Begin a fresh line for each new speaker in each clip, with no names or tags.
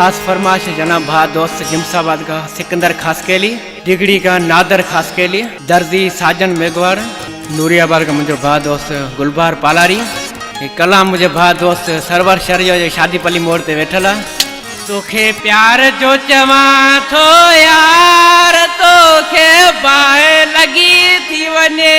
खास फरमाइश जनाब भा दोस्त जिमसाबाद का सिकंदर खास के लिए, डिगड़ी का नादर खास के लिए, दर्जी साजन मेघवार, नूरियाबाद का मुझे भा दोस्त गुलबार पालारी, कलाम मुझे भा दोस्त सरवर शरियो जो शादी पली मोड़ ते वेठला। तोखे प्यार जो चवा थो यार तोखे बाहे लगी थी वने,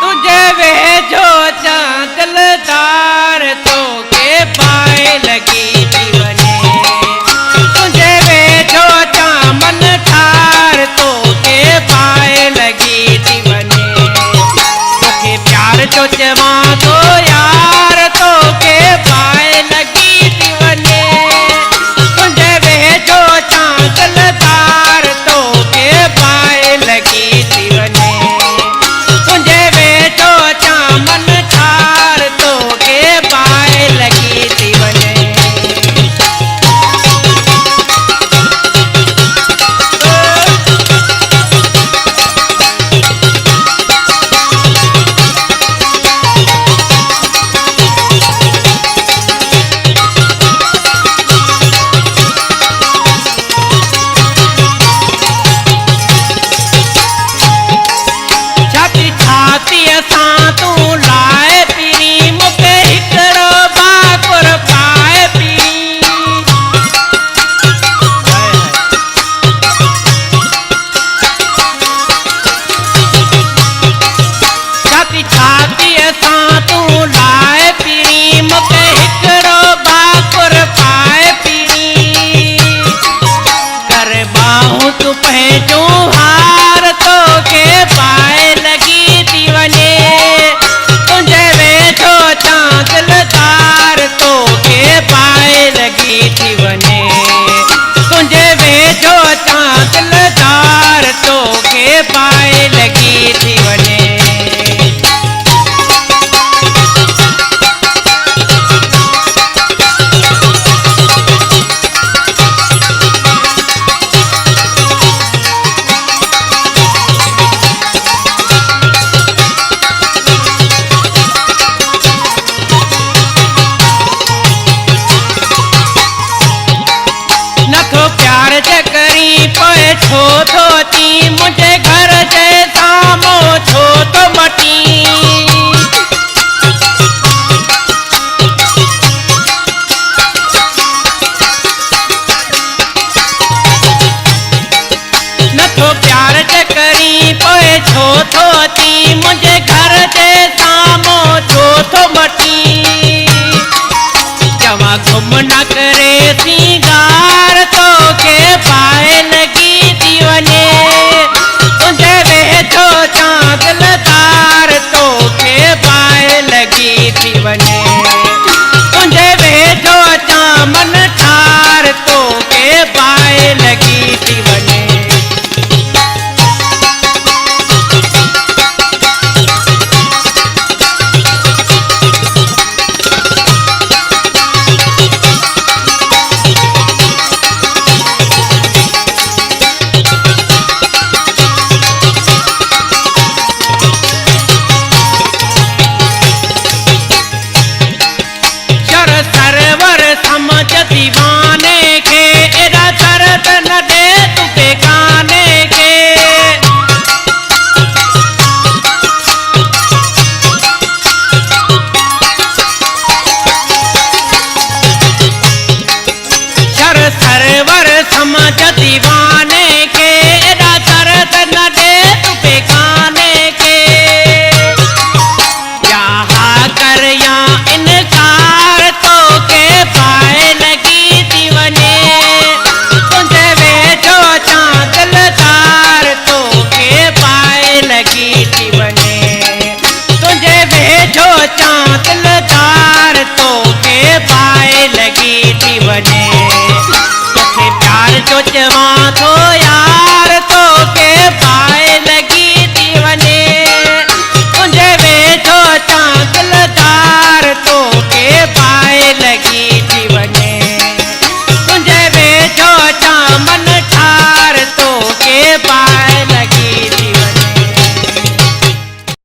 तुझे वे जो चांदल तार तोखे बाहे लगी थी वने, तुझे वे जो चामन ठार तोखे बाहे लगी थी वने। तोखे प्यार जो चवा थो यार तोखे बाहे लगी थी वने, तुझे वे जो चांदल तार तोखे बाहे लगी थी वने, तुझे वे जो चामन ठार तोखे बाहे लगी थी वने। छो धोती मुझे घर जैसा मो छो तो मटी, न तो प्यार करी पोए छो धोती मुझे घर जैसा मो छो तो मटी। जवा घुम न करे सिंगार तो के पाए लगी थी वने, तुझे वे जो चांदल तार तो के पाए लगी थी वने, तुझे वे जो चामन ठार तो के पाए लगी थी वने। दीवाने के एरा दर्द न दे तू बेगाने के, शर सरवर समझ दीवाने के एरा दर्द न दे तू बेगाने के। यहाँ कर या इनकार तो के पाए लगी थी वने, तुझे वे जो चांदल तार तो के पाए लगी थी वने, तुझे वे जो चांदल तार तो के पाए लगी थी वने। तुझे प्यार जो जवा